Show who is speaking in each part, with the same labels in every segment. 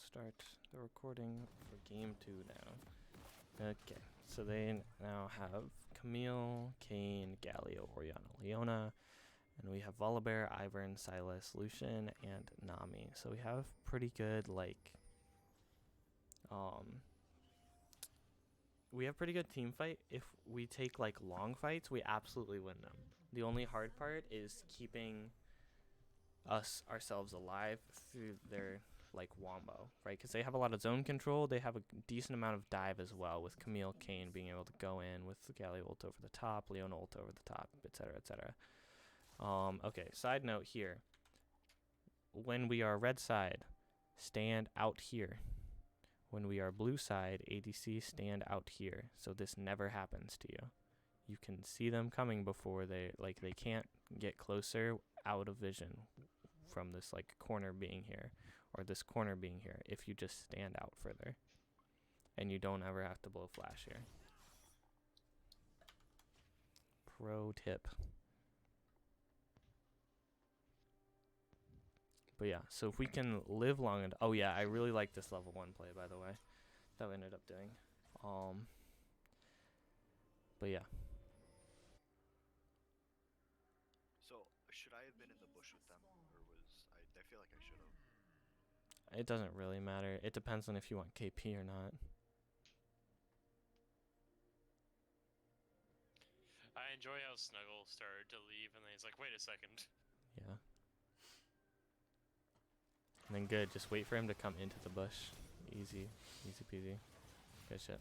Speaker 1: start the recording for game 2 now. Okay, so they now have Camille, Kane, Galio, Oriana, Leona, and we have Volibear, Ivern, Silas, Lucian, and Nami. So we have pretty good, we have pretty good team fight. If we take long fights, we absolutely win them. The only hard part is keeping ourselves alive through their wombo, right? Because they have a lot of zone control. They have a decent amount of dive as well, with Camille, Kane being able to go in with Galio ult over the top, Leona ult over the top, etc., etc. Okay, side note here. When we are red side, stand out here. When we are blue side, ADC, stand out here. So this never happens to you. You can see them coming before they can't get closer out of vision from this corner being here or this corner being here if you just stand out further. And you don't ever have to blow flash here. Pro tip. But yeah, so if we can live long and oh yeah, I really like this level 1 play, by the way, that we ended up doing. But yeah.
Speaker 2: So should I have been in the bush with them, or was I feel like I should have.
Speaker 1: It doesn't really matter. It depends on if you want KP or not.
Speaker 3: I enjoy how Snuggle started to leave, and then he's like, wait a second.
Speaker 1: Yeah. And then good, just wait for him to come into the bush. Easy. Easy peasy. Good shit.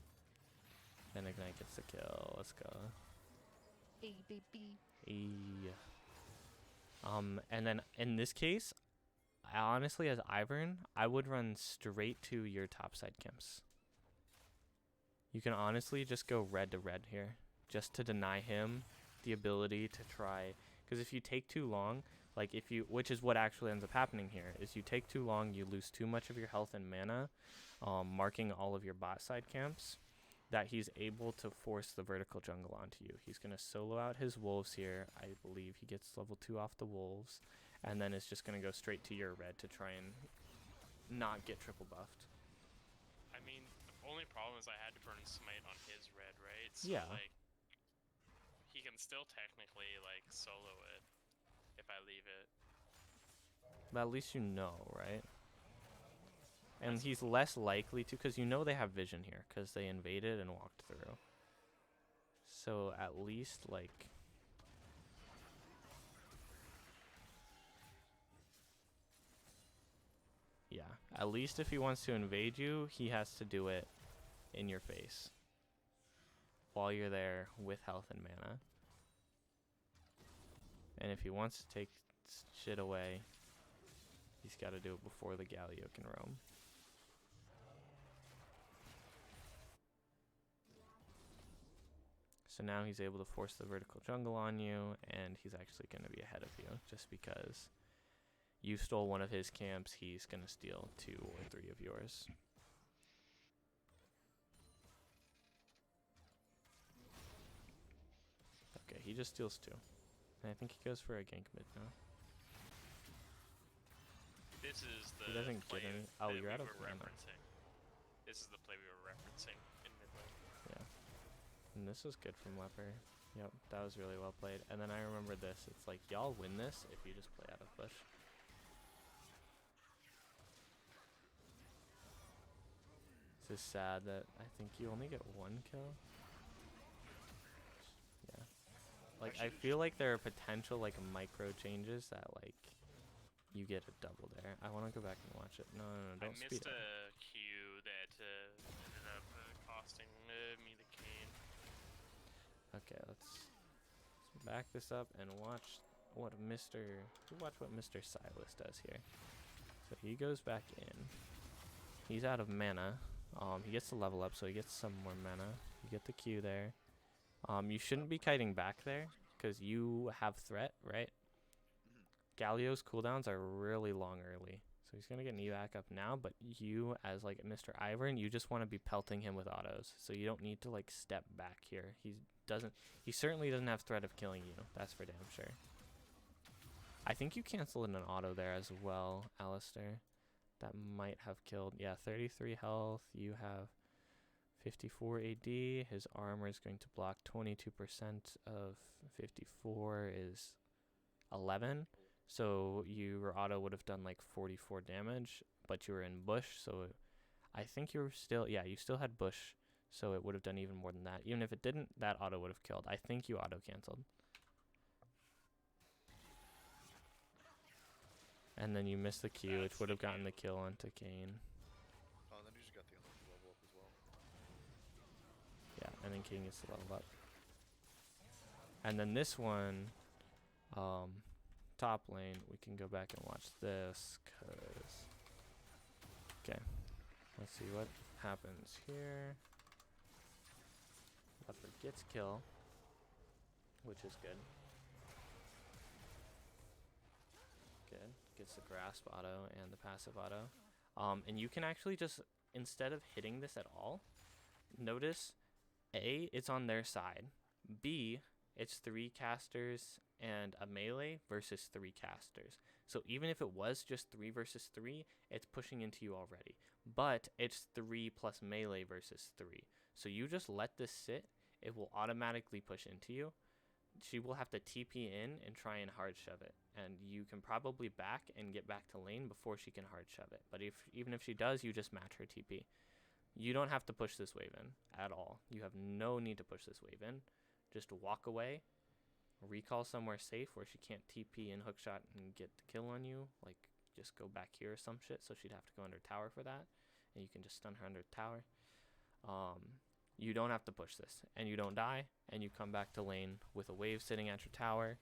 Speaker 1: Then Ignite gets the kill. Let's go.
Speaker 4: Hey, baby.
Speaker 1: Hey. And then in this case, honestly, as Ivern, I would run straight to your topside camps. You can honestly just go red to red here, just to deny him the ability to try. Because if you take too long, which is what actually ends up happening here, is you take too long, you lose too much of your health and mana, marking all of your bot side camps, that he's able to force the vertical jungle onto you. He's going to solo out his wolves here. I believe he gets level 2 off the wolves, and then it's just going to go straight to your red to try and not get triple buffed.
Speaker 3: I mean, the only problem is I had to burn Smite on his red, right? So,
Speaker 1: Yeah.
Speaker 3: He can still technically, solo it if I leave it.
Speaker 1: But at least you know, right? And he's less likely to, because you know they have vision here, because they invaded and walked through. So at least, yeah, at least if he wants to invade you, he has to do it in your face while you're there with health and mana. And if he wants to take shit away, he's got to do it before the Galio can roam. So now he's able to force the vertical jungle on you, and he's actually going to be ahead of you, just because you stole one of his camps, he's going to steal 2 or 3 of yours. Okay, he just steals 2. And I think he goes for a gank mid now.
Speaker 3: This is the
Speaker 1: He doesn't
Speaker 3: play
Speaker 1: get any.
Speaker 3: that
Speaker 1: Oh,
Speaker 3: we
Speaker 1: you're out
Speaker 3: were
Speaker 1: of mana.
Speaker 3: referencing. This is the play we were referencing in mid lane.
Speaker 1: Yeah. And this was good from Leper. Yep, that was really well played. And then I remember this. It's like, y'all win this if you just play out of bush. This is sad that I think you only get 1 kill. Yeah. I feel like there are potential, micro changes that, you get a double there. I want to go back and watch it. No, don't speed
Speaker 3: I missed
Speaker 1: up.
Speaker 3: a Q that ended up costing me the cane.
Speaker 1: Okay, let's back this up and watch what Mr. Silas does here. So he goes back in. He's out of mana. He gets the level up, so he gets some more mana. You get the Q there. You shouldn't be kiting back there, because you have threat, right? Galio's cooldowns are really long early. So he's going to get an evac up now, but you, as Mr. Ivern, you just want to be pelting him with autos. So you don't need to step back here. He certainly doesn't have threat of killing you. That's for damn sure. I think you canceled an auto there as well, Alistair. That might have killed. Yeah, 33 health. You have 54 AD. His armor is going to block 22% of 54 is 11. So your auto would have done like 44 damage, but you were in bush, so I think you were still, yeah, you still had bush, so it would have done even more than that. Even if it didn't, that auto would have killed. I think you auto canceled. And then you missed the Q, which
Speaker 3: That's
Speaker 1: would
Speaker 3: the
Speaker 1: have gotten the
Speaker 3: Q.
Speaker 1: kill onto Kane.
Speaker 2: Oh, and then you just got the level up as well.
Speaker 1: Yeah, and then King gets to level up. And then this one, top lane, we can go back and watch this, cause, okay, let's see what happens here. Leopard gets kill, which is good. Good, gets the grasp auto and the passive auto. And you can actually just, instead of hitting this at all, notice A, it's on their side. B, it's 3 casters and a melee versus 3 casters. So even if it was just 3 versus 3, it's pushing into you already. But it's 3 plus melee versus 3. So you just let this sit, it will automatically push into you. She will have to TP in and try and hard shove it. And you can probably back and get back to lane before she can hard shove it. But even if she does, you just match her TP. You don't have to push this wave in at all. You have no need to push this wave in. Just walk away, recall somewhere safe where she can't TP and hookshot and get the kill on you. Like, just go back here or some shit, so she'd have to go under tower for that. And you can just stun her under tower. You don't have to push this, and you don't die, and you come back to lane with a wave sitting at your tower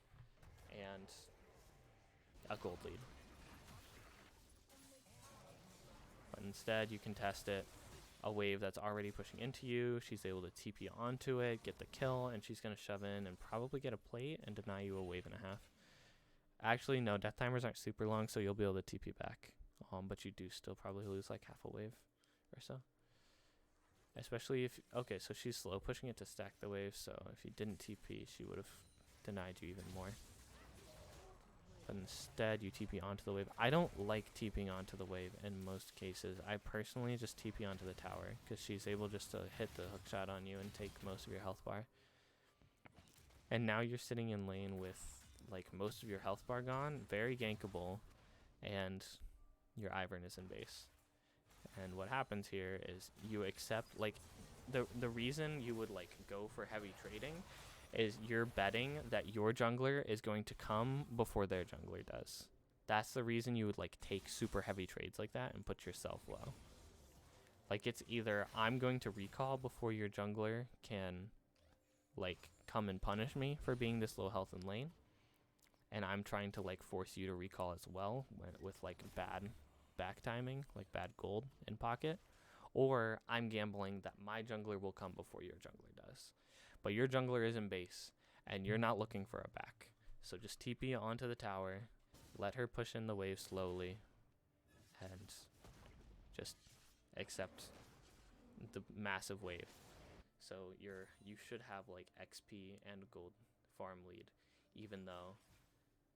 Speaker 1: and a gold lead. But instead, you can test it. A wave that's already pushing into you, she's able to TP onto it, get the kill, and she's going to shove in and probably get a plate and deny you a wave and a half. Actually, no, death timers aren't super long, so you'll be able to TP back. But you do still probably lose like half a wave or so. Especially if, okay, so she's slow pushing it to stack the wave, so if you didn't TP, she would have denied you even more. But instead, you TP onto the wave. I don't like TPing onto the wave in most cases. I personally just TP onto the tower, because she's able just to hit the hookshot on you and take most of your health bar. And now you're sitting in lane with like most of your health bar gone, very gankable, and your Ivern is in base. And what happens here is you accept, like, the reason you would like go for heavy trading is you're betting that your jungler is going to come before their jungler does. That's the reason you would like take super heavy trades like that and put yourself low. Like, it's either I'm going to recall before your jungler can like come and punish me for being this low health in lane, and I'm trying to like force you to recall as well with like bad back timing, like bad gold in pocket, or I'm gambling that my jungler will come before your jungler does. But your jungler is in base, and you're not looking for a back. So just TP onto the tower, let her push in the wave slowly, and just accept the massive wave. So you should have like XP and gold farm lead, even though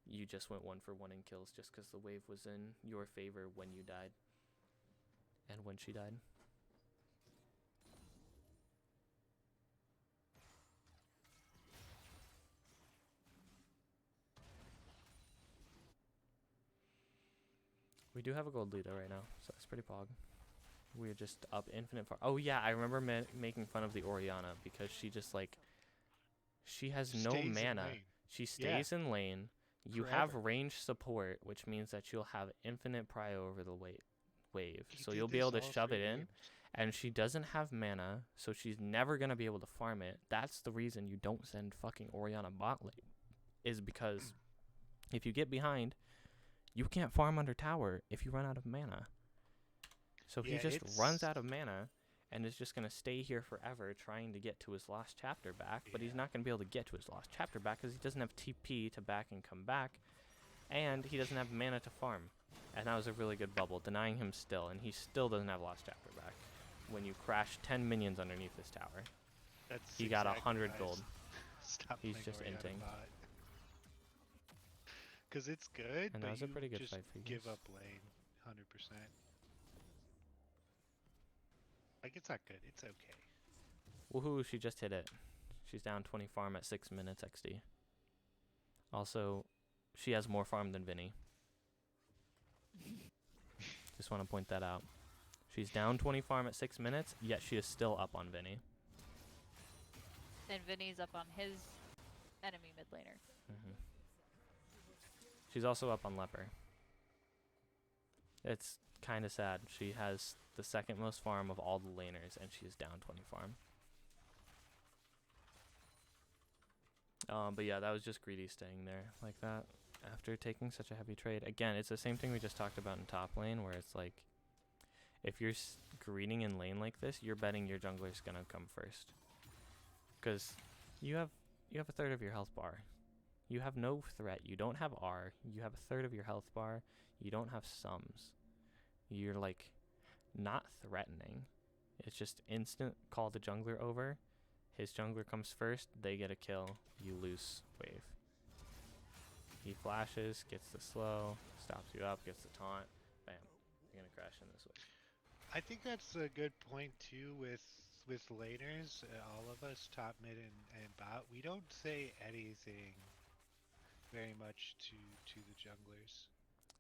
Speaker 1: you just went 1 for 1 in kills just because the wave was in your favor when you died and when she died. We do have a gold lead though right now, so that's pretty pog. We're just up infinite far. Oh yeah, I remember making fun of the Orianna because she just like, she has no
Speaker 5: Stays in
Speaker 1: mana.
Speaker 5: lane.
Speaker 1: She stays in lane. You
Speaker 5: Forever.
Speaker 1: have range support, which means that you'll have infinite prio over the wave.
Speaker 5: He
Speaker 1: So
Speaker 5: did
Speaker 1: you'll be
Speaker 5: this
Speaker 1: able to
Speaker 5: all
Speaker 1: shove
Speaker 5: 3
Speaker 1: it in.
Speaker 5: games.
Speaker 1: And she doesn't have mana, so she's never going to be able to farm it. That's the reason you don't send fucking Orianna bot lane, is because if you get behind, you can't farm under tower if you run out of mana. So he
Speaker 5: Yeah,
Speaker 1: just
Speaker 5: it's-
Speaker 1: runs out of mana and is just going to stay here forever trying to get to his lost chapter back, but he's
Speaker 5: Yeah.
Speaker 1: not going to be able to get to his lost chapter back because he doesn't have TP to back and come back, and he doesn't have mana to farm. And that was a really good bubble, denying him still, and he still doesn't have lost chapter back when you crash 10 minions underneath his tower.
Speaker 5: That's
Speaker 1: He got
Speaker 5: exactly
Speaker 1: 100
Speaker 5: why I
Speaker 1: gold.
Speaker 5: Stop
Speaker 1: He's
Speaker 5: playing
Speaker 1: just
Speaker 5: Orianna
Speaker 1: inting.
Speaker 5: bot. Cause it's good,
Speaker 1: And
Speaker 5: but
Speaker 1: that was a
Speaker 5: you
Speaker 1: pretty good
Speaker 5: just
Speaker 1: fight for you
Speaker 5: give
Speaker 1: guys.
Speaker 5: up lane, 100%. Like, it's not good. It's okay.
Speaker 1: Woohoo, she just hit it. She's down 20 farm at 6 minutes XD. Also, she has more farm than Vinny. Just want to point that out. She's down 20 farm at 6 minutes, yet she is still up on Vinny.
Speaker 4: And Vinny's up on his enemy mid laner.
Speaker 1: Hmm. She's also up on Leper. It's kind of sad. She has the second most farm of all the laners, and she's down 20 farm. But yeah, that was just greedy staying there like that after taking such a heavy trade. Again, it's the same thing we just talked about in top lane, where it's like, if you're greeding in lane like this, you're betting your jungler's gonna come first, because you have a third of your health bar. You have no threat. You don't have R. You have a third of your health bar. You don't have sums. You're like not threatening. It's just instant call the jungler over. His jungler comes first. They get a kill. You lose wave. He flashes, gets the slow, stops you up, gets the taunt. Bam. You're gonna crash in this wave.
Speaker 5: I think that's a good point too with laners. All of us, top, mid, and bot, we don't say anything very much to the junglers.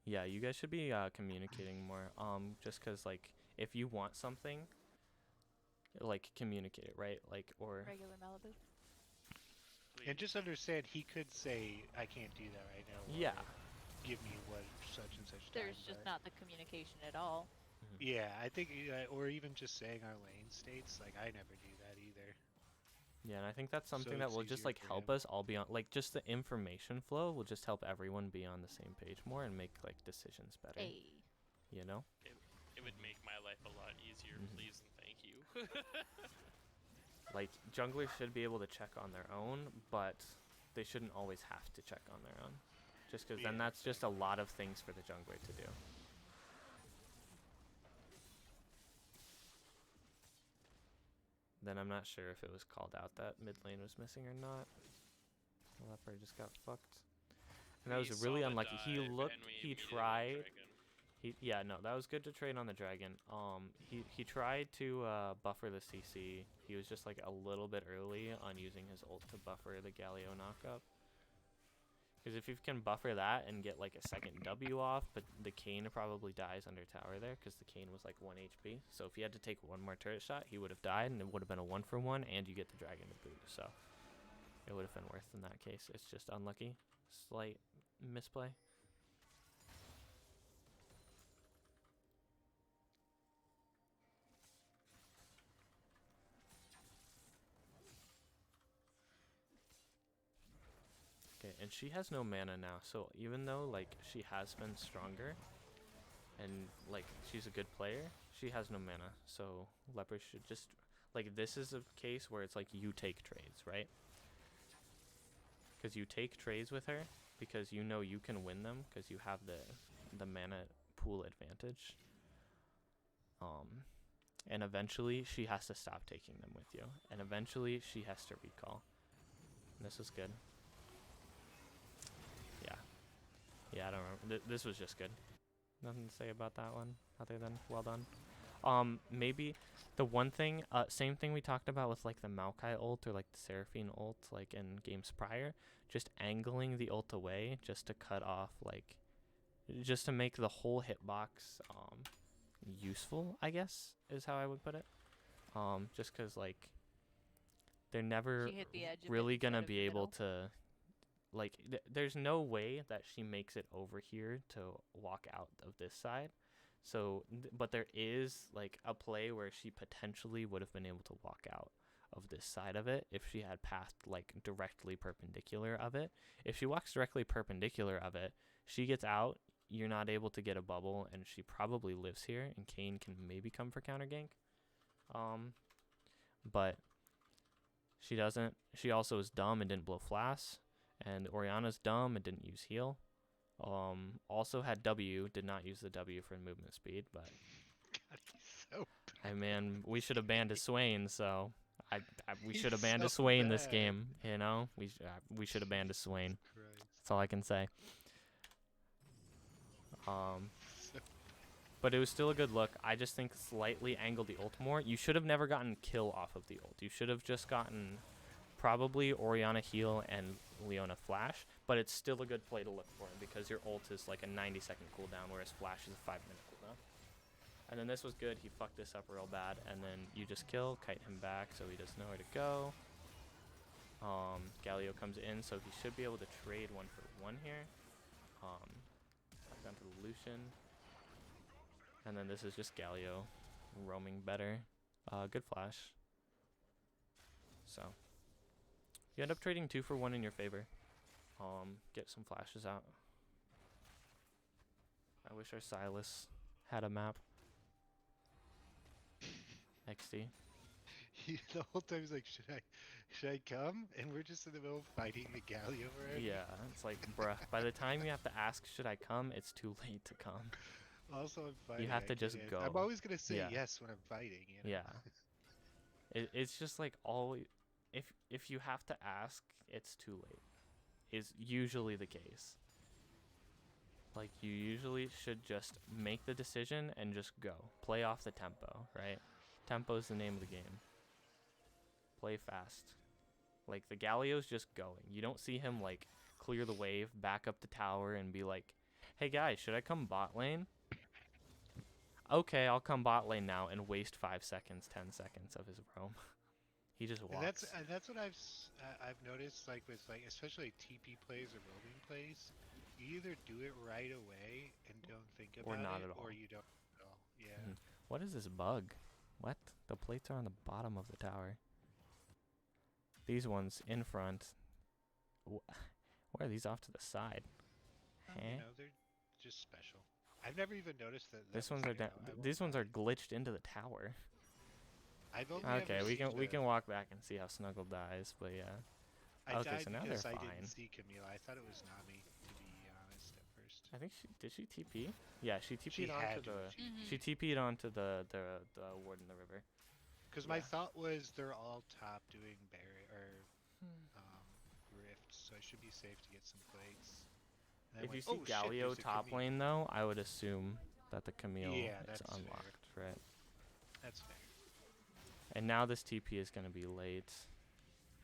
Speaker 1: Yeah, you guys should be communicating more. Just cause like if you want something, like communicate it, right? Like or
Speaker 4: Regular Malibu.
Speaker 5: And just understand, he could say, "I can't do that right now."
Speaker 1: yeah.
Speaker 5: Or, give me what such and such.
Speaker 4: There's
Speaker 5: time,
Speaker 4: just
Speaker 5: but-
Speaker 4: not the communication at all.
Speaker 5: Yeah, I think, or even just saying our lane states. Like, I never do that either.
Speaker 1: Yeah, and I think that's something
Speaker 5: So
Speaker 1: that
Speaker 5: it's
Speaker 1: will just
Speaker 5: easier
Speaker 1: like
Speaker 5: for
Speaker 1: help
Speaker 5: him.
Speaker 1: us all be on, like just the information flow will just help everyone be on the same page more and make like decisions better.
Speaker 4: Hey.
Speaker 1: You know?
Speaker 3: It would make my life a lot easier,
Speaker 1: Mhm.
Speaker 3: please and thank you.
Speaker 1: Like junglers should be able to check on their own, but they shouldn't always have to check on their own. Just because then
Speaker 5: Yeah,
Speaker 1: that's just a lot of things for the jungler to do. Then I'm not sure if it was called out that mid lane was missing or not. The leopard just got fucked. And that
Speaker 3: We
Speaker 1: was
Speaker 3: saw
Speaker 1: really
Speaker 3: the
Speaker 1: unlucky. He
Speaker 3: dive,
Speaker 1: looked,
Speaker 3: and we
Speaker 1: he
Speaker 3: immediately went
Speaker 1: tried.
Speaker 3: dragon.
Speaker 1: Yeah, no, that was good to trade on the dragon. He tried to buffer the CC. He was just like a little bit early on using his ult to buffer the Galio knockup. Because if you can buffer that and get like a second W off, but the Kayn probably dies under tower there because the Kayn was like 1 HP. So if he had to take one more turret shot, he would have died, and it would have been a 1-for-1, and you get the dragon to boot. So it would have been worth in that case. It's just unlucky, slight misplay. Okay, and she has no mana now, so even though like she has been stronger and like she's a good player, she has no mana. So Leopard should just like, this is a case where it's like you take trades, right? Because you take trades with her because you know you can win them because you have the mana pool advantage. And eventually she has to stop taking them with you, and eventually she has to recall. And this is good. Yeah, I don't remember. This was just good. Nothing to say about that one other than well done. Maybe the one thing, same thing we talked about with like the Maokai ult or like the Seraphine ult, like in games prior, just angling the ult away just to cut off, like, just to make the whole hitbox useful, I guess, is how I would put it. Just because like they're never
Speaker 4: She hit the edge of it
Speaker 1: really gonna
Speaker 4: instead of
Speaker 1: be
Speaker 4: the
Speaker 1: able
Speaker 4: middle.
Speaker 1: to. Like, there's no way that she makes it over here to walk out of this side. So, but there is, like, a play where she potentially would have been able to walk out of this side of it if she had passed, like, directly perpendicular of it. If she walks directly perpendicular of it, she gets out, you're not able to get a bubble, and she probably lives here, and Kayn can maybe come for counter gank. But she doesn't. She also is dumb and didn't blow flash. And Oriana's dumb and didn't use heal. Also had W, did not use the W for movement speed, but
Speaker 5: God, he's so
Speaker 1: I mean, we should have banned a Swain, so we
Speaker 5: He's
Speaker 1: should have banned a
Speaker 5: so
Speaker 1: Swain this
Speaker 5: bad.
Speaker 1: game, you know? We should have banned a Swain.
Speaker 5: Christ.
Speaker 1: That's all I can say.
Speaker 5: So-
Speaker 1: But it was still a good look. I just think slightly angled the ult more. You should have never gotten kill off of the ult. You should have just gotten probably Orianna heal and Leona flash. But it's still a good play to look for because your ult is like a 90-second cooldown, whereas flash is a 5-minute cooldown. And then this was good. He fucked this up real bad. And then you just kill, kite him back so he doesn't know where to go. Galio comes in, so he should be able to trade 1-for-1 here. Back down to the Lucian. And then this is just Galio roaming better. Good flash. So you end up trading 2-for-1 in your favor. Get some flashes out. I wish our Silas had a map. XD.
Speaker 5: The whole time he's like, should I come? And we're just in the middle of fighting the Galio already.
Speaker 1: Yeah, it's like, bruh, by the time you have to ask, should I come? It's too late to come.
Speaker 5: Also, I'm fighting.
Speaker 1: have to
Speaker 5: I
Speaker 1: just
Speaker 5: can't.
Speaker 1: go.
Speaker 5: I'm always gonna say
Speaker 1: Yeah.
Speaker 5: yes when I'm fighting. You know?
Speaker 1: Yeah. It's just like always, if you have to ask, it's too late. Is usually the case. Like, you usually should just make the decision and just go. Play off the tempo, right? Tempo is the name of the game. Play fast. Like, the Galio's just going. You don't see him, like, clear the wave, back up the tower, and be like, hey, guys, should I come bot lane? Okay, I'll come bot lane now, and waste 5 seconds, 10 seconds of his roam. He just walks.
Speaker 5: And that's what I've noticed, like with like especially TP plays or roaming plays. You either do it right away and don't think about
Speaker 1: Or not
Speaker 5: it,
Speaker 1: at all.
Speaker 5: or you don't at all. Yeah.
Speaker 1: Mhm. What is this bug? What? The plates are on the bottom of the tower. These ones in front. Why are these off to the side?
Speaker 5: You
Speaker 1: Eh?
Speaker 5: know, they're just special. I've never even noticed that.
Speaker 1: These ones are these ones are glitched into the tower.
Speaker 5: I've only
Speaker 1: Okay,
Speaker 5: ever
Speaker 1: we
Speaker 5: seen
Speaker 1: can walk back and see how Snuggle dies, but yeah.
Speaker 5: I
Speaker 1: okay,
Speaker 5: died
Speaker 1: so now
Speaker 5: because
Speaker 1: they're
Speaker 5: I
Speaker 1: fine.
Speaker 5: didn't see Camila. I thought it was Nami, to be honest, at first.
Speaker 1: I think she TP? Yeah, she TP'd onto
Speaker 5: had to.
Speaker 1: the she TP'd onto the ward in the river.
Speaker 5: Because my
Speaker 1: yeah.
Speaker 5: thought was they're all top doing rifts, so I should be safe to get some plates. And I
Speaker 1: If you
Speaker 5: went,
Speaker 1: see
Speaker 5: "Oh, shit,
Speaker 1: Galio
Speaker 5: there's a
Speaker 1: top
Speaker 5: Camille."
Speaker 1: lane though, I would assume that the Camille
Speaker 5: Yeah,
Speaker 1: is
Speaker 5: that's fair.
Speaker 1: unlocked, right?
Speaker 5: That's fair.
Speaker 1: And now this TP is gonna be late.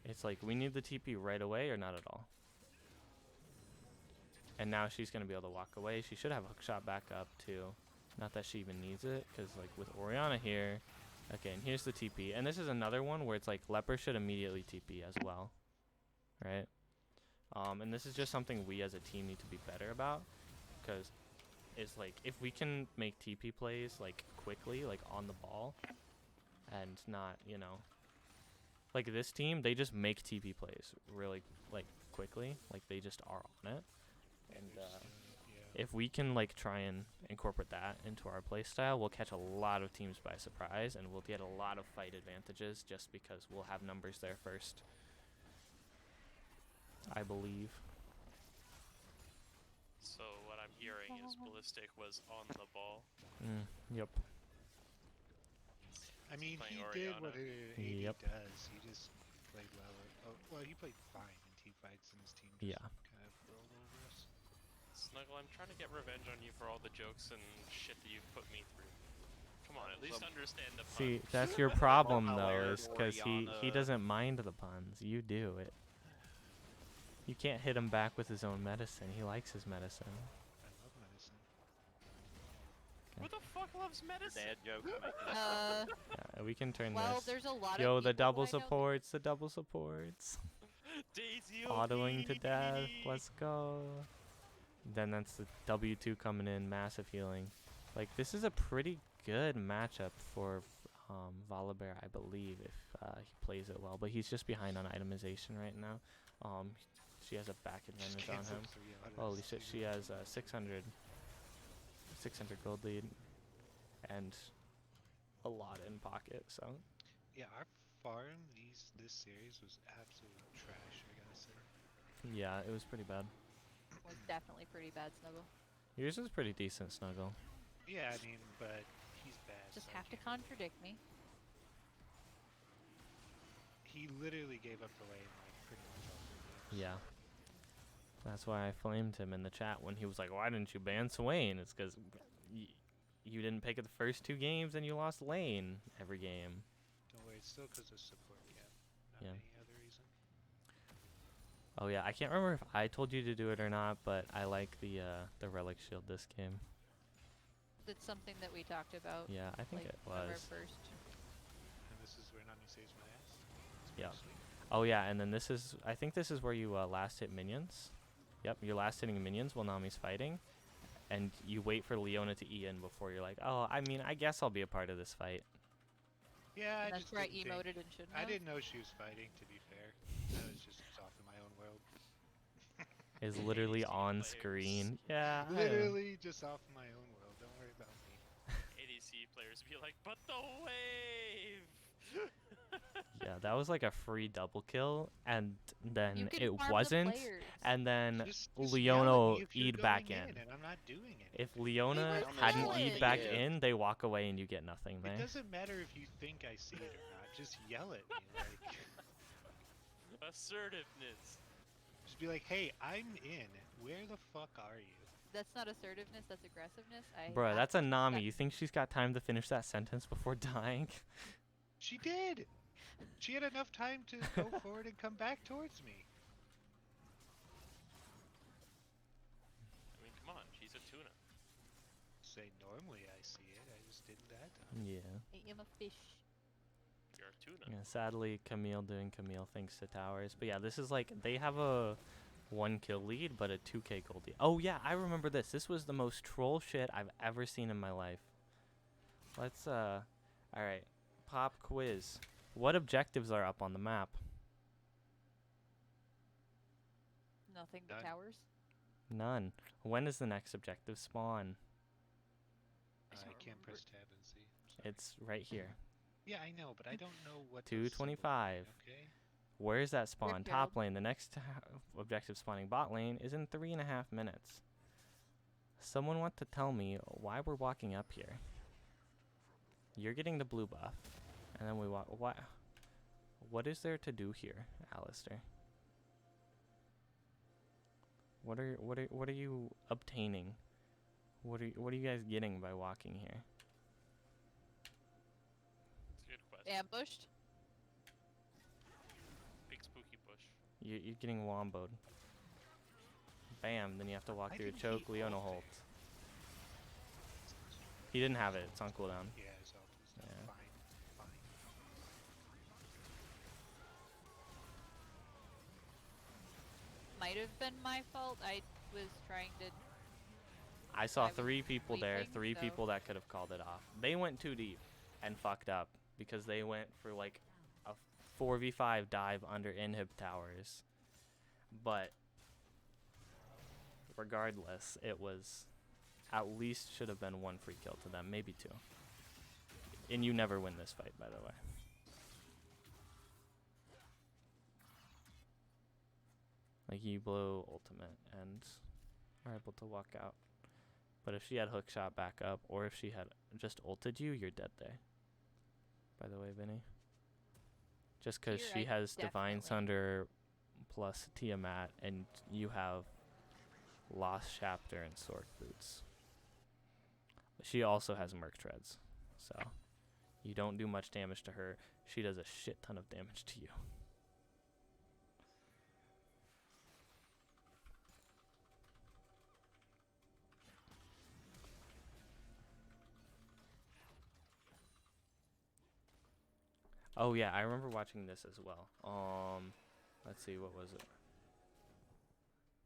Speaker 1: It's like we need the TP right away or not at all. And now she's gonna be able to walk away. She should have a hook shot back up too. Not that she even needs it, because like with Orianna here, okay, and here's the TP. And this is another one where it's like Leper should immediately TP as well, right? And this is just something we as a team need to be better about, because it's like if we can make TP plays like quickly, like on the ball, and not, you know, like this team, they just make TP plays really like quickly, like they just are on it. And if we can like try and incorporate that into our play style, we'll catch a lot of teams by surprise, and we'll get a lot of fight advantages just because we'll have numbers there first. I believe.
Speaker 3: So what I'm hearing is Ballistic was on the ball.
Speaker 1: Yep.
Speaker 5: I mean,
Speaker 3: Playing
Speaker 5: he did
Speaker 3: Orianna.
Speaker 5: what an AD
Speaker 1: Yep.
Speaker 5: does. He just played well. He played fine in team fights, and his team just
Speaker 1: Yeah.
Speaker 5: kind of rolled over us.
Speaker 3: Snuggle, I'm trying to get revenge on you for all the jokes and shit that you've put me through. Come on, at least understand the pun.
Speaker 1: See, that's your problem though,
Speaker 2: Hilarious
Speaker 1: is because he
Speaker 2: Orianna.
Speaker 1: doesn't mind the puns. You do it. You can't hit him back with his own medicine. He likes his medicine.
Speaker 5: I love medicine.
Speaker 3: Who the fuck loves medicine?
Speaker 2: Dad joke.
Speaker 1: Yeah, we can turn
Speaker 4: well,
Speaker 1: this.
Speaker 4: there's a lot
Speaker 1: Yo,
Speaker 4: of
Speaker 1: the
Speaker 4: people
Speaker 1: double
Speaker 4: who I know
Speaker 1: supports, the double supports.
Speaker 3: Daisy
Speaker 1: Autoing to death. Let's go. Then that's the W2 coming in, massive healing. Like, this is a pretty good matchup for Volibear, I believe, if he plays it well. But he's just behind on itemization right now. She has a back
Speaker 5: Just
Speaker 1: advantage on
Speaker 5: cancel
Speaker 1: him.
Speaker 5: 3 autos.
Speaker 1: Holy shit, she has 600 gold lead and a lot in pocket, so
Speaker 5: Yeah, our farm this series was absolute trash. I gotta say.
Speaker 1: yeah, it was pretty bad.
Speaker 4: was definitely pretty bad, Snuggle.
Speaker 1: Yours is pretty decent, Snuggle.
Speaker 5: Yeah, I mean, but he's bad.
Speaker 4: Just
Speaker 5: so I
Speaker 4: have to
Speaker 5: can't-
Speaker 4: contradict me.
Speaker 5: He literally gave up the lane like pretty much all 3 games.
Speaker 1: Yeah. That's why I flamed him in the chat when he was like, why didn't you ban Swain? It's because you didn't pick it the first 2 games and you lost lane every game.
Speaker 5: Don't worry, it's still because of support cap, not
Speaker 1: Yeah.
Speaker 5: any other reason.
Speaker 1: Oh yeah, I can't remember if I told you to do it or not, but I like the relic shield this game.
Speaker 4: It's something that we talked about.
Speaker 1: Yeah, I think
Speaker 4: like,
Speaker 1: it
Speaker 4: from our
Speaker 1: was.
Speaker 4: first.
Speaker 5: And this is where Nami saves my ass. It's
Speaker 1: Yeah.
Speaker 5: pretty sweet.
Speaker 1: Oh yeah, and then this is, I think this is where you last hit minions. Yep, you're last hitting minions while Nami's fighting, and you wait for Leona to E in before you're like, oh, I mean, I guess I'll be a part of this fight.
Speaker 5: Yeah,
Speaker 4: And
Speaker 5: I
Speaker 4: that's
Speaker 5: just
Speaker 4: where I
Speaker 5: didn't think-
Speaker 4: emoted and shouldn't
Speaker 5: I
Speaker 4: have.
Speaker 5: didn't know she was fighting, to be fair. I was just off in my own world.
Speaker 1: Is literally
Speaker 3: ADC
Speaker 1: on
Speaker 3: players.
Speaker 1: screen. Yeah. I know.
Speaker 5: Literally just off in my own world. Don't worry about me.
Speaker 3: ADC players be like, but the wave!
Speaker 1: Yeah, that was like a free double kill, and
Speaker 4: You
Speaker 1: then
Speaker 4: can
Speaker 1: it
Speaker 4: farm the
Speaker 1: wasn't,
Speaker 4: players.
Speaker 1: and then
Speaker 5: Just
Speaker 1: Leona
Speaker 5: yell at me if you're
Speaker 1: E'd back
Speaker 5: going
Speaker 1: in.
Speaker 5: And I'm not doing it.
Speaker 1: If Leona
Speaker 4: were
Speaker 1: hadn't
Speaker 4: yelling.
Speaker 1: E'd back
Speaker 6: Yeah.
Speaker 1: in, they walk away and you get nothing
Speaker 5: It
Speaker 1: there.
Speaker 5: doesn't matter if you think I see it or not. Just yell at me. Like,
Speaker 3: Assertiveness.
Speaker 5: just be like, hey, I'm in. Where the fuck are you?
Speaker 4: That's not assertiveness, that's aggressiveness.
Speaker 1: Bruh, that's a Nami.
Speaker 4: that-
Speaker 1: You think she's got time to finish that sentence before dying?
Speaker 5: She did. She had enough time to go forward and come back towards me.
Speaker 3: I mean, come on, she's a tuna.
Speaker 5: Say normally I see it. I just didn't that time.
Speaker 1: Yeah.
Speaker 4: I am a fish.
Speaker 3: You're a tuna.
Speaker 1: Yeah, sadly, Camille doing Camille thanks to towers. But yeah, this is like, they have a 1 kill lead, but a 2k gold lead. Oh yeah, I remember this. This was the most troll shit I've ever seen in my life. Let's, alright. Pop quiz. What objectives are up on the map?
Speaker 4: Nothing but
Speaker 5: None.
Speaker 4: towers.
Speaker 1: None. When is the next objective spawn?
Speaker 5: I
Speaker 4: don't
Speaker 5: can't press
Speaker 4: remember.
Speaker 5: tab and see. Sorry.
Speaker 1: It's right here.
Speaker 5: Yeah, I know, but I don't know what. those symbols
Speaker 1: 225.
Speaker 5: mean, Okay.
Speaker 1: Where is that spawn? Top
Speaker 4: Ripfield.
Speaker 1: lane. The next objective spawning bot lane is in 3.5 minutes. Someone want to tell me why we're walking up here? You're getting the blue buff, and then we walk. What is there to do here, Alistair? What are you obtaining? What are you guys getting by walking here?
Speaker 3: It's a good question.
Speaker 4: Ambushed.
Speaker 3: Big spooky bush.
Speaker 1: You're getting womboed. Bam! Then you have to walk
Speaker 5: I
Speaker 1: through a
Speaker 5: think
Speaker 1: choke.
Speaker 5: he
Speaker 1: Leona
Speaker 5: ulted.
Speaker 1: Holt. He didn't have it. It's on cooldown.
Speaker 5: Yeah, it's all stuff.
Speaker 1: Yeah.
Speaker 5: Fine. Fine.
Speaker 4: Might have been my fault. I was trying to.
Speaker 1: I saw
Speaker 4: I was
Speaker 1: 3 people there,
Speaker 4: sleeping,
Speaker 1: 3
Speaker 4: so-
Speaker 1: people that could have called it off. They went too deep and fucked up because they went for like a 4v5 dive under inhib towers. But regardless, it was at least should have been 1 free kill to them, maybe 2. And you never win this fight, by the way. Like you blow ultimate and are able to walk out. But if she had hook shot back up, or if she had just ulted you, you're dead there. By the way, Vinny. Just because
Speaker 4: Here,
Speaker 1: she
Speaker 4: I
Speaker 1: has Divine
Speaker 4: definitely-
Speaker 1: Sunder plus Tiamat, and you have Lost Chapter and Sword Boots. She also has Merc Treads, so you don't do much damage to her. She does a shit ton of damage to you. Oh yeah, I remember watching this as well. Let's see, what was it?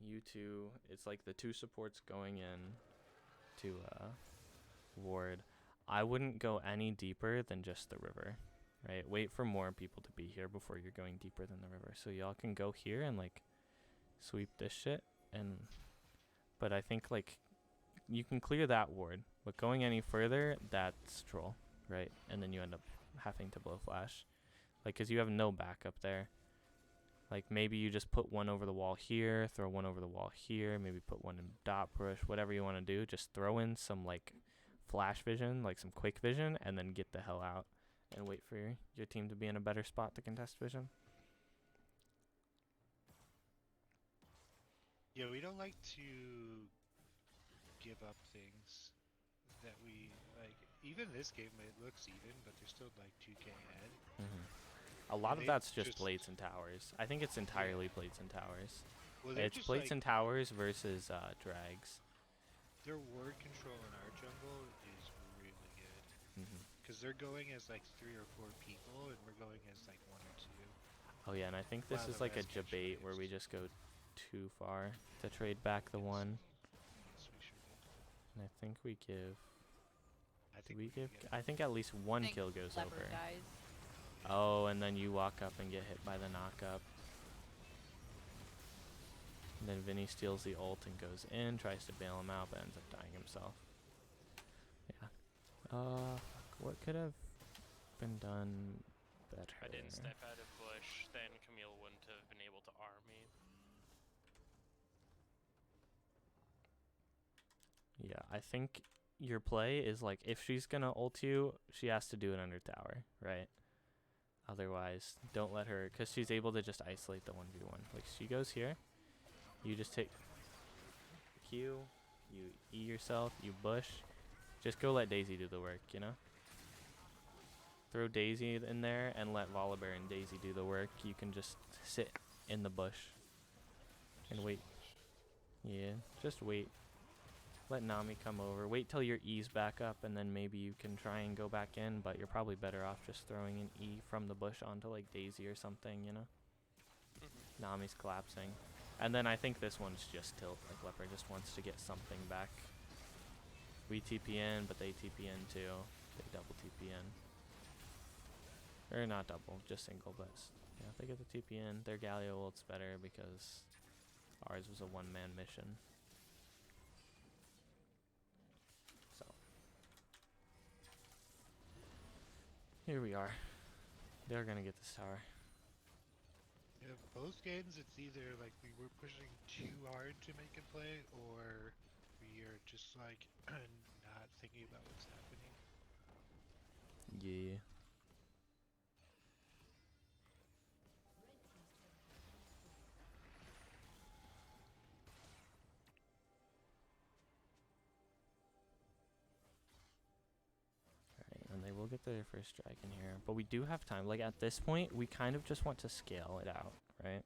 Speaker 1: U2. It's like the 2 supports going in to ward. I wouldn't go any deeper than just the river, right? Wait for more people to be here before you're going deeper than the river. So y'all can go here and like sweep this shit, but I think like you can clear that ward, but going any further, that's troll, right? And then you end up having to blow flash, like, cause you have no backup there. Like maybe you just put 1 over the wall here, throw 1 over the wall here, maybe put 1 in dot push, whatever you want to do. Just throw in some like flash vision, like some quick vision, and then get the hell out and wait for your team to be in a better spot to contest vision.
Speaker 5: Yeah, we don't like to give up things that we even this game, it looks even, but they're still like 2K ahead.
Speaker 1: A lot of
Speaker 5: they
Speaker 1: that's just
Speaker 5: just-
Speaker 1: blades and towers. I think it's entirely blades and towers.
Speaker 5: Well, they're
Speaker 1: It's
Speaker 5: just
Speaker 1: blades
Speaker 5: like
Speaker 1: and towers versus drags.
Speaker 5: their ward control in our jungle is really good
Speaker 1: Hmm
Speaker 5: because they're going as like 3 or 4 people, and we're going as like 1 or 2.
Speaker 1: Oh yeah, and I think this
Speaker 5: Wow,
Speaker 1: is
Speaker 5: the
Speaker 1: like a
Speaker 5: rest gets
Speaker 1: debate where we
Speaker 5: raised.
Speaker 1: just go too far to trade back the
Speaker 5: Yes.
Speaker 1: one.
Speaker 5: Yes, we should.
Speaker 1: And I think we give.
Speaker 5: I
Speaker 1: Do
Speaker 5: think
Speaker 1: we give?
Speaker 5: get
Speaker 1: I think at least one
Speaker 4: think
Speaker 1: kill goes
Speaker 4: Leopard
Speaker 1: over.
Speaker 4: dies.
Speaker 1: Oh, and then you walk up and get hit by the knockup. And then Vinny steals the ult and goes in, tries to bail him out, but ends up dying himself. Yeah. What could have been done better?
Speaker 3: If I didn't step out of bush, then Camille wouldn't have been able to arm me.
Speaker 1: Yeah, I think your play is like if she's gonna ult you, she has to do it under tower, right? Otherwise, don't let her, because she's able to just isolate the 1v1. Like, she goes here, you just take Q, you E yourself, you bush, just go let Daisy do the work, you know? Throw Daisy in there and let Volibear and Daisy do the work. You can just sit in the bush and wait. Yeah, just wait. Let Nami come over. Wait till your E's back up, and then maybe you can try and go back in, but you're probably better off just throwing an E from the bush onto, like, Daisy or something, you know? Nami's collapsing. And then I think this one's just tilt. Like, Leopard just wants to get something back. We TP in, but they TP in too. They double TP in. Or not double, just single, but yeah, if they get the TP in, their Galio ult's better because ours was a one-man mission. So here we are. They're gonna get this tower.
Speaker 5: Yeah, both games, it's either like we were pushing too hard to make a play, or we are just like not thinking about what's happening.
Speaker 1: Yeah. Alright, and they will get their first dragon here. But we do have time. Like, at this point, we kind of just want to scale it out, right?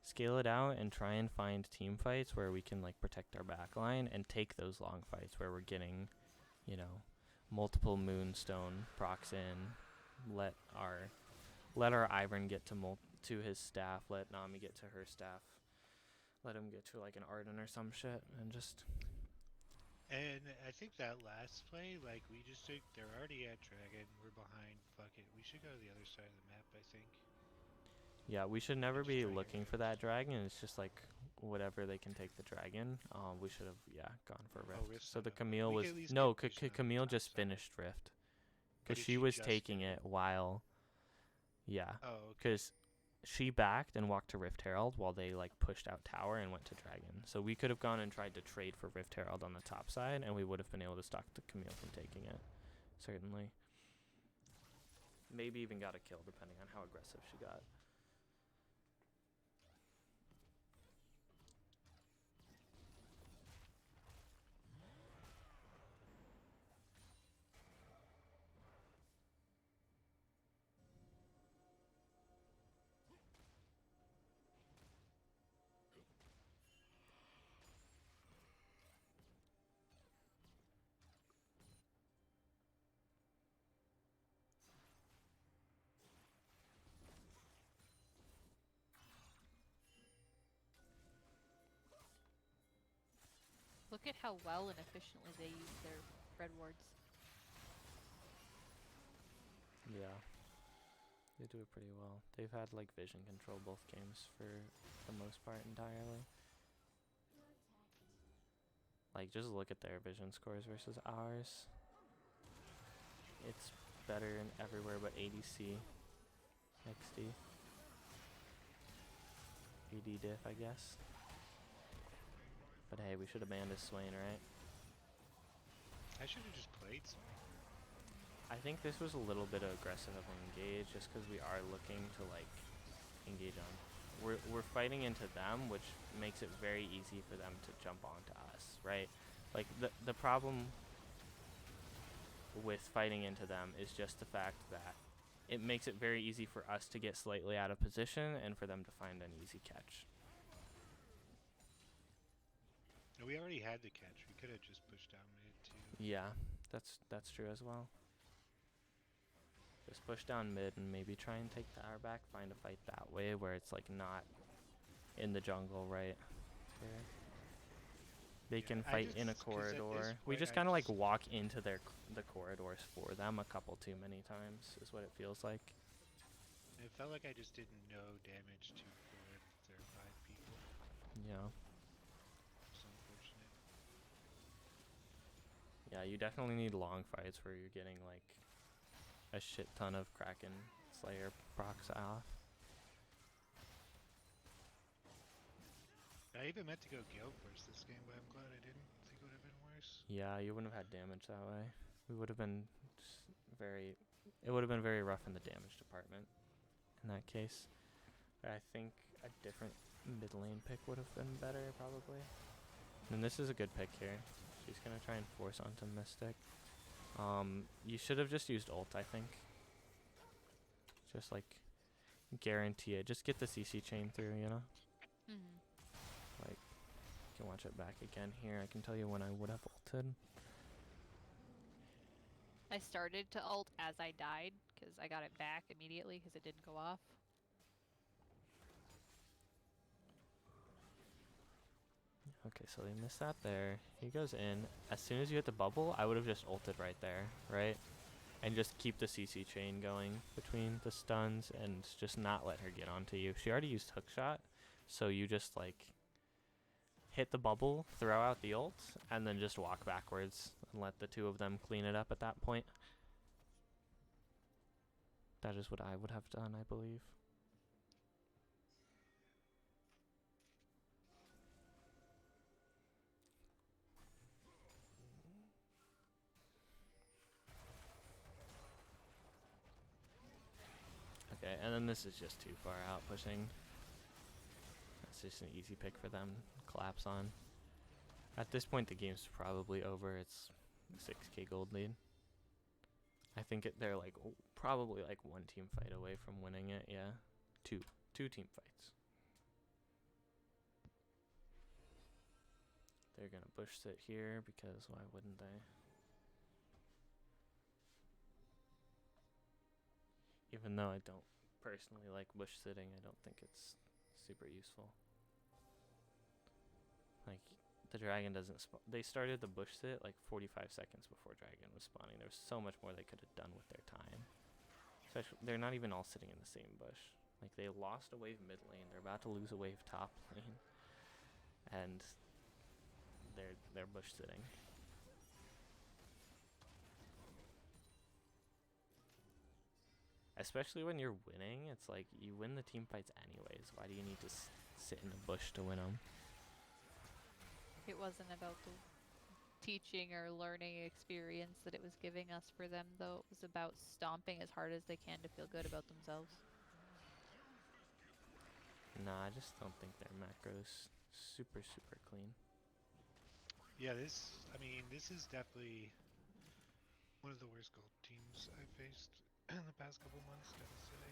Speaker 1: Scale it out and try and find team fights where we can, like, protect our back line and take those long fights where we're getting, you know, multiple moonstone procs in. Let our Ivern get to his staff. Let Nami get to her staff. Let him get to, like, an Arden or some shit, and just...
Speaker 5: And I think that last play, like we just took, they're already at dragon, we're behind, fuck it. We should go to the other side of the map, I think.
Speaker 1: Yeah, we should never
Speaker 5: Just
Speaker 1: be
Speaker 5: try and
Speaker 1: looking
Speaker 5: get
Speaker 1: for that dragon. It's just like whatever they can take the dragon. We should have gone for Rift.
Speaker 5: Rift's
Speaker 1: So
Speaker 5: not
Speaker 1: the
Speaker 5: over.
Speaker 1: Camille
Speaker 5: We
Speaker 1: was
Speaker 5: can at least
Speaker 1: no.
Speaker 5: get vision on the
Speaker 1: Camille
Speaker 5: top
Speaker 1: just
Speaker 5: side.
Speaker 1: finished Rift
Speaker 5: But
Speaker 1: because
Speaker 5: did
Speaker 1: she was
Speaker 5: just
Speaker 1: taking
Speaker 5: do
Speaker 1: it while
Speaker 5: Oh, okay.
Speaker 1: because she backed and walked to Rift Herald while they like pushed out tower and went to dragon. So we could have gone and tried to trade for Rift Herald on the top side, and we would have been able to stop the Camille from taking it. Certainly. Maybe even got a kill depending on how aggressive she got.
Speaker 4: Look at how well and efficiently they use their red wards.
Speaker 1: Yeah. They do it pretty well. They've had like vision control both games for the most part entirely. Like, just look at their vision scores versus ours. It's better in everywhere but ADC, XD, AD diff, I guess. But hey, we should have banned his Swain, right?
Speaker 5: I should have just played some.
Speaker 1: I think this was a little bit aggressive of an engage just because we are looking to like engage on. We're fighting into them, which makes it very easy for them to jump onto us, right? Like the problem with fighting into them is just the fact that it makes it very easy for us to get slightly out of position and for them to find an easy catch.
Speaker 5: We already had the catch. We could have just pushed down mid too.
Speaker 1: Yeah, that's true as well. Just push down mid and maybe try and take tower back, find a fight that way where it's like not in the jungle right there. They
Speaker 5: Yeah,
Speaker 1: can
Speaker 5: I
Speaker 1: fight in a
Speaker 5: just- 'cause at this
Speaker 1: corridor. We
Speaker 5: point,
Speaker 1: just
Speaker 5: I
Speaker 1: kind of like
Speaker 5: just-
Speaker 1: walk into the corridors for them a couple too many times is what it feels like.
Speaker 5: It felt like I just did no damage to 4 of their 5 people.
Speaker 1: Yeah.
Speaker 5: It's unfortunate.
Speaker 1: Yeah, you definitely need long fights where you're getting like a shit ton of Kraken Slayer procs off.
Speaker 5: I even meant to go Gale Force this game, but I'm glad I didn't. I think it would have been worse.
Speaker 1: Yeah, you wouldn't have had damage that way. We would have been it would have been very rough in the damage department in that case. I think a different mid lane pick would have been better probably. And this is a good pick here. She's gonna try and force onto Mystic. You should have just used ult, I think. Just like guarantee it. Just get the CC chain through, you know?
Speaker 4: Mm-hmm.
Speaker 1: Like, you can watch it back again here. I can tell you when I would have ulted.
Speaker 4: I started to ult as I died because I got it back immediately because it didn't go off.
Speaker 1: Okay, so they missed that there. He goes in. As soon as you hit the bubble, I would have just ulted right there, right? And just keep the CC chain going between the stuns and just not let her get onto you. She already used hookshot, so you just like hit the bubble, throw out the ult, and then just walk backwards and let the two of them clean it up at that point. That is what I would have done, I believe. Okay, and then this is just too far out pushing. That's just an easy pick for them. Collapse on. At this point, the game's probably over. It's a 6k gold lead. I think they're like probably like one team fight away from winning it. Yeah, two team fights. They're gonna bush sit here because why wouldn't they? Even though I don't personally like bush sitting, I don't think it's super useful. Like, the dragon doesn't spawn. They started the bush sit like 45 seconds before dragon was spawning. There was so much more they could have done with their time. Especially, they're not even all sitting in the same bush. Like, they lost a wave mid lane. They're about to lose a wave top lane. And they're bush sitting. Especially when you're winning, it's like you win the team fights anyways. Why do you need to sit in a bush to win them?
Speaker 4: It wasn't about the teaching or learning experience that it was giving us for them, though. It was about stomping as hard as they can to feel good about themselves.
Speaker 1: Nah, I just don't think their macros super clean.
Speaker 5: Yeah, this is definitely one of the worst gold teams I've faced in the past couple months, gotta say.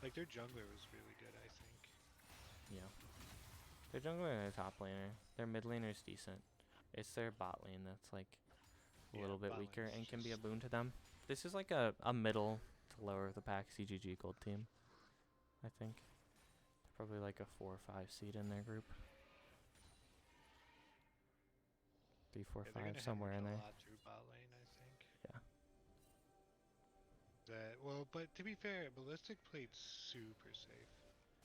Speaker 5: Like, their jungler was really good, I think.
Speaker 1: Yeah. Their jungler and their top laner. Their mid laner is decent. It's their bot lane that's like a little bit
Speaker 5: bot
Speaker 1: weaker
Speaker 5: lane's
Speaker 1: and can be a
Speaker 5: just-
Speaker 1: boon to them. This is like a middle to lower of the pack CGG gold team, I think. They're probably like a 4 or 5 seed in their group. 3, 4,
Speaker 5: Yeah, they're
Speaker 1: 5,
Speaker 5: gonna
Speaker 1: somewhere in
Speaker 5: hemorrhage
Speaker 1: there.
Speaker 5: a lot through bot lane, I think.
Speaker 1: Yeah.
Speaker 5: Well, but to be fair, Ballistic played super safe.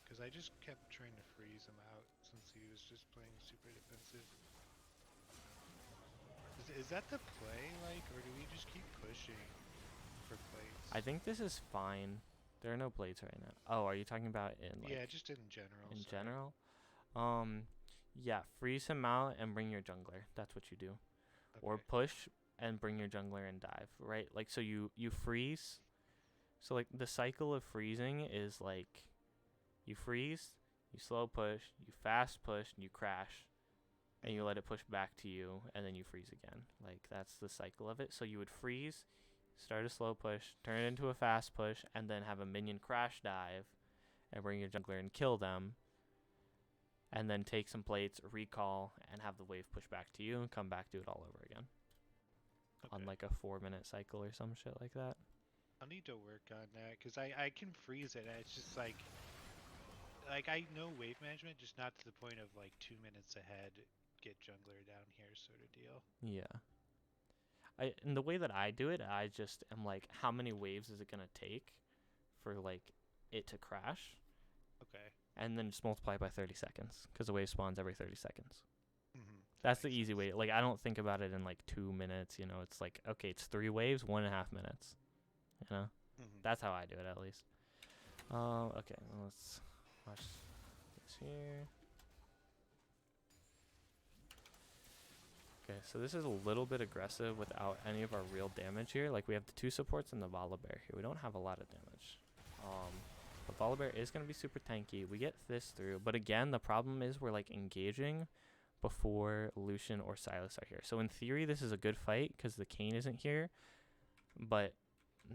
Speaker 5: Because I just kept trying to freeze him out since he was just playing super defensive. Is that the play, like, or do we just keep pushing for plates?
Speaker 1: I think this is fine. There are no blades right now. Oh, are you talking about in like
Speaker 5: yeah, just in general.
Speaker 1: in
Speaker 5: sorry.
Speaker 1: general? Yeah, freeze him out and bring your jungler. That's what you do. Or
Speaker 5: Okay.
Speaker 1: push and bring your jungler and dive, right? Like, so you freeze. So like the cycle of freezing is like you freeze, you slow push, you fast push, and you crash. and you let it push back to you, and then you freeze again. Like, that's the cycle of it. So you would freeze, start a slow push, turn it into a fast push, and then have a minion crash dive, and bring your jungler and kill them, and then take some plates, recall, and have the wave push back to you, and come back, do it all over again. On
Speaker 5: Okay.
Speaker 1: like a 4-minute cycle or some shit like that.
Speaker 5: I'll need to work on that because I can freeze it. And it's just like I know wave management, just not to the point of like 2 minutes ahead, get jungler down here sort of deal.
Speaker 1: Yeah. And the way that I do it, I just am like, how many waves is it gonna take for like it to crash?
Speaker 5: Okay.
Speaker 1: And then just multiply it by 30 seconds, because the wave spawns every 30 seconds.
Speaker 5: Mm-hmm.
Speaker 1: That's the easy way. Like, I don't think about it in like 2 minutes. You know, it's like, okay, it's 3 waves, 1.5 minutes. You know,
Speaker 5: Mm-hmm.
Speaker 1: that's how I do it at least. Okay, let's watch this here. Okay, so this is a little bit aggressive without any of our real damage here. Like, we have the 2 supports and the Volibear here. We don't have a lot of damage. But Volibear is going to be super tanky. We get this through. But again, the problem is we're, like, engaging before Lucian or Sylas are here. So in theory, this is a good fight because the Kayn isn't here. But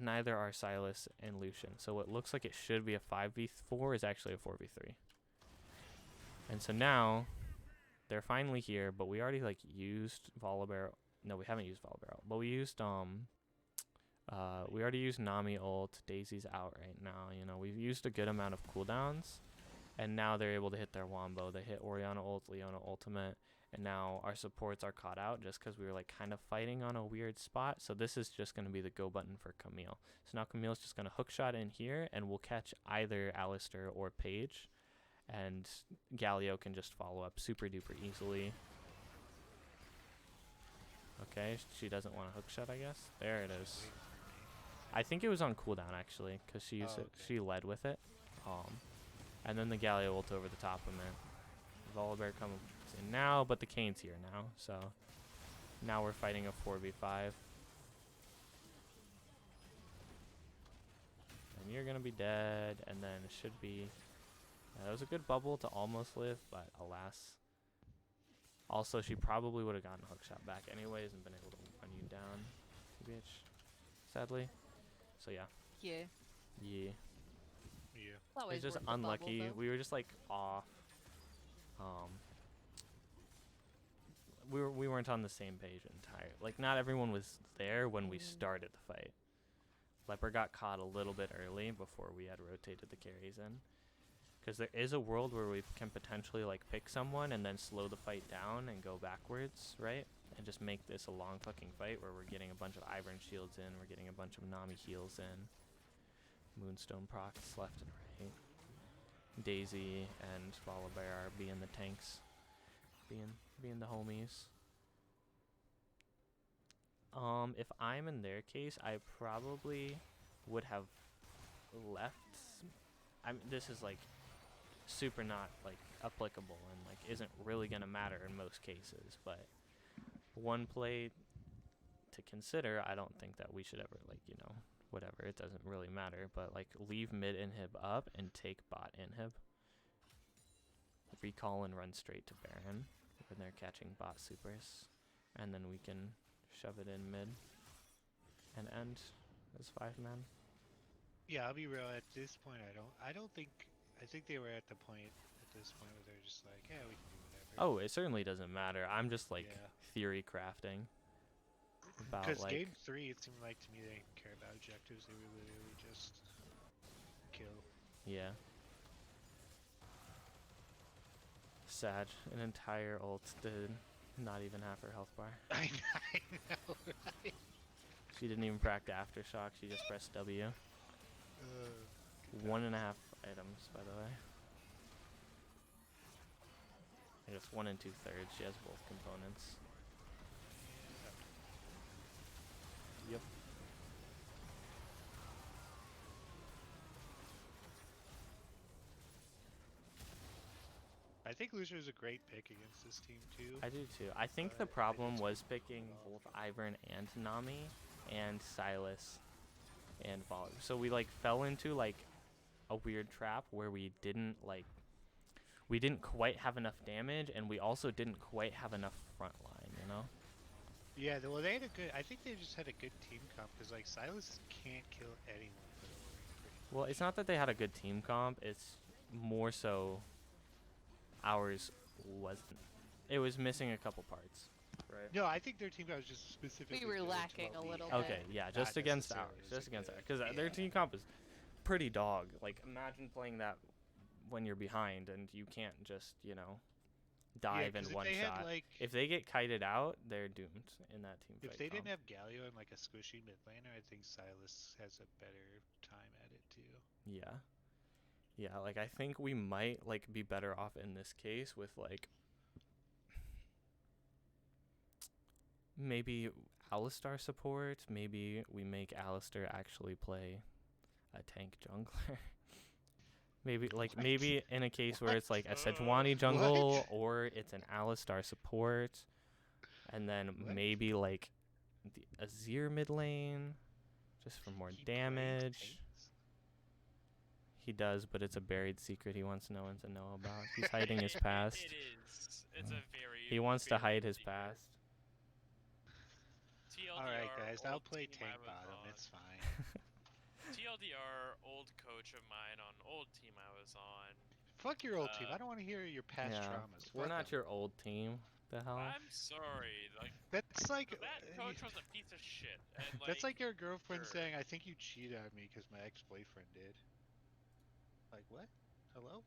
Speaker 1: neither are Sylas and Lucian. So what looks like it should be a 5v4 is actually a 4v3. And so now they're finally here, but we already like used Volibear. No, we haven't used Volibear, but we used we already used Nami ult. Daisy's out right now. You know, we've used a good amount of cooldowns, and now they're able to hit their wombo. They hit Orianna ult, Leona ultimate, and now our supports are caught out just because we were like kind of fighting on a weird spot. So this is just going to be the go button for Camille. So now Camille's just going to hookshot in here, and we'll catch either Alistair or Paige, and Galio can just follow up super duper easily. Okay, she doesn't want a hookshot, I guess. There it is. I think it was on cooldown actually, because she used it. She led with it. And then the Galio ult over the top of it. Volibear comes in now, but the Kayn's here now, so now we're fighting a 4v5. And you're gonna be dead, and then it should be. That was a good bubble to almost live, but alas. Also, she probably would have gotten a hookshot back anyways and been able to run you down, bitch. Sadly. So yeah.
Speaker 4: Yeah.
Speaker 1: Yeah.
Speaker 5: Yeah.
Speaker 4: It's always
Speaker 1: It's just
Speaker 4: worth the bubble,
Speaker 1: unlucky.
Speaker 4: though.
Speaker 1: We were just like off. We weren't on the same page entire. Like, not everyone was there when we started the fight. Leper got caught a little bit early before we had rotated the carries in. Because there is a world where we can potentially like pick someone and then slow the fight down and go backwards, right? And just make this a long fucking fight where we're getting a bunch of Ivern shields in, we're getting a bunch of Nami heals in, Moonstone procs left and right. Daisy and Volibear are being the tanks, being the homies. If I'm in their case, I probably would have left. This is like super not like applicable and like isn't really gonna matter in most cases, but one play to consider. I don't think that we should ever like, you know, whatever, it doesn't really matter, but like leave mid inhib up and take bot inhib, recall and run straight to Baron when they're catching bot supers, and then we can shove it in mid and end as 5-man.
Speaker 5: Yeah, I'll be real. At this point, I think they were at the point at this point where they're just like, yeah, we can do whatever.
Speaker 1: Oh, it certainly doesn't matter. I'm just like
Speaker 5: Yeah.
Speaker 1: theory crafting about
Speaker 5: Because
Speaker 1: like
Speaker 5: game 3, it seemed like to me they didn't care about objectives. They were literally just kill.
Speaker 1: yeah. Sad. An entire ult did not even half her health bar.
Speaker 5: I know, right?
Speaker 1: She didn't even practice aftershock. She just pressed W. 1.5 items, by the way. I guess 1 2/3. She has both components. Yep.
Speaker 5: I think Lucian is a great pick against this team too.
Speaker 1: I do too. I think the
Speaker 5: But I
Speaker 1: problem
Speaker 5: just
Speaker 1: was
Speaker 5: couldn't
Speaker 1: picking
Speaker 5: pull
Speaker 1: both
Speaker 5: off.
Speaker 1: Ivern and Nami and Sylas and Volley. So we like fell into like a weird trap where we didn't like, we didn't quite have enough damage, and we also didn't quite have enough front line, you know?
Speaker 5: Yeah, well, they had a good. I think they just had a good team comp because like Silas can't kill anyone but Ori. Pretty much.
Speaker 1: Well, it's not that they had a good team comp, it's more so ours wasn't. It was missing a couple parts. Right.
Speaker 5: No, I think their team comp was just specifically.
Speaker 4: were
Speaker 5: good to
Speaker 4: lacking
Speaker 5: what
Speaker 4: a
Speaker 5: we
Speaker 4: little
Speaker 5: had,
Speaker 1: Okay, yeah,
Speaker 5: not
Speaker 1: just against
Speaker 5: necessarily
Speaker 1: ours,
Speaker 5: as
Speaker 1: just against
Speaker 5: good.
Speaker 1: ours, because their team comp is pretty dog. Like, imagine playing that when you're behind and you can't just, you know, dive in
Speaker 5: 'cause if
Speaker 1: one
Speaker 5: they
Speaker 1: shot.
Speaker 5: Had, like,
Speaker 1: if they get kited out, they're doomed in that team fight.
Speaker 5: if they didn't
Speaker 1: comp.
Speaker 5: have Galio and like a squishy mid laner, I think Silas has a better time at it too.
Speaker 1: Yeah. Yeah, like I think we might like be better off in this case with like maybe Alistar support. Maybe we make Alistar actually play a tank jungler. maybe in a case where it's like a Sejuani jungle
Speaker 5: What?
Speaker 1: or it's an Alistar support, and then
Speaker 5: What?
Speaker 1: maybe like the Azir mid lane, just for more
Speaker 5: He plays
Speaker 1: damage.
Speaker 5: tanks?
Speaker 1: He does, but it's a buried secret he wants no one to know about. He's hiding his past.
Speaker 3: It is. It's a very.
Speaker 1: He wants to
Speaker 3: very
Speaker 1: hide his
Speaker 3: secret.
Speaker 1: past.
Speaker 3: TLDR,
Speaker 5: All right, guys, I'll
Speaker 3: old
Speaker 5: play
Speaker 3: team
Speaker 5: tank
Speaker 3: I was
Speaker 5: bottom.
Speaker 3: on.
Speaker 5: It's fine.
Speaker 3: TLDR, old coach of mine on old team I was on.
Speaker 5: Fuck your old team. I don't want to hear your past
Speaker 1: Yeah,
Speaker 5: traumas.
Speaker 1: we're
Speaker 5: Fuck
Speaker 1: not
Speaker 5: 'em.
Speaker 1: your old team. The hell?
Speaker 3: I'm sorry. Like
Speaker 5: That's like
Speaker 3: that coach was a piece of shit. And
Speaker 5: that's like your girlfriend
Speaker 3: sure.
Speaker 5: saying, "I think you cheated on me because my ex-boyfriend did." Like what? Hello?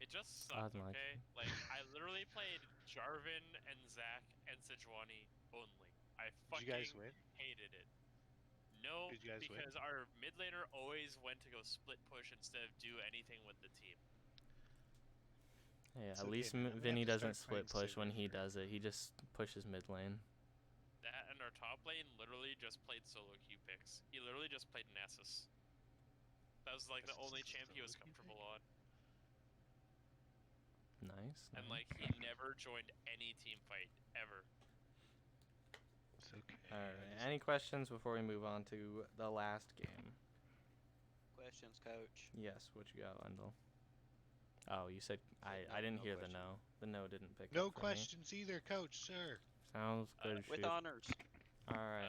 Speaker 3: It just sucks,
Speaker 1: Unlucky.
Speaker 3: okay? Like, I literally played Jarvan and Zac and Sejuani only. I
Speaker 5: Did
Speaker 3: fucking
Speaker 5: you guys win?
Speaker 3: hated it. No,
Speaker 5: Did you guys win?
Speaker 3: because our mid laner always went to go split push instead of do anything with the team.
Speaker 1: Yeah,
Speaker 5: It's
Speaker 1: at
Speaker 5: okay,
Speaker 1: least
Speaker 5: man. I'm gonna
Speaker 1: Vinny
Speaker 5: have to
Speaker 1: doesn't
Speaker 5: start
Speaker 1: split
Speaker 5: playing
Speaker 1: push when he
Speaker 5: Civ for-
Speaker 1: does it. He just pushes mid lane.
Speaker 3: That and our top lane literally just played solo queue picks. He literally just played Nessus. That was like the
Speaker 5: Nessus
Speaker 3: only
Speaker 5: is a
Speaker 3: champ he was
Speaker 5: solo queue
Speaker 3: comfortable
Speaker 5: pick?
Speaker 3: on.
Speaker 1: Nice.
Speaker 3: And
Speaker 1: nice.
Speaker 3: like, he never joined any team fight, ever.
Speaker 5: It's okay.
Speaker 1: All right. Any questions before we move on to the last game?
Speaker 6: Questions, coach.
Speaker 1: Yes. What you got, Wendell? Oh, you said I
Speaker 6: no-
Speaker 1: didn't
Speaker 6: no
Speaker 1: hear
Speaker 6: question.
Speaker 1: the no. The no didn't pick
Speaker 5: No
Speaker 1: up for me.
Speaker 5: questions either, coach, sir.
Speaker 1: Sounds good.
Speaker 6: With
Speaker 1: shit.
Speaker 6: honors.
Speaker 1: All right.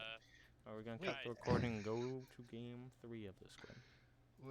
Speaker 3: Uh,
Speaker 1: Are we gonna
Speaker 5: Wait.
Speaker 1: cut the recording and go to game 3 of this one?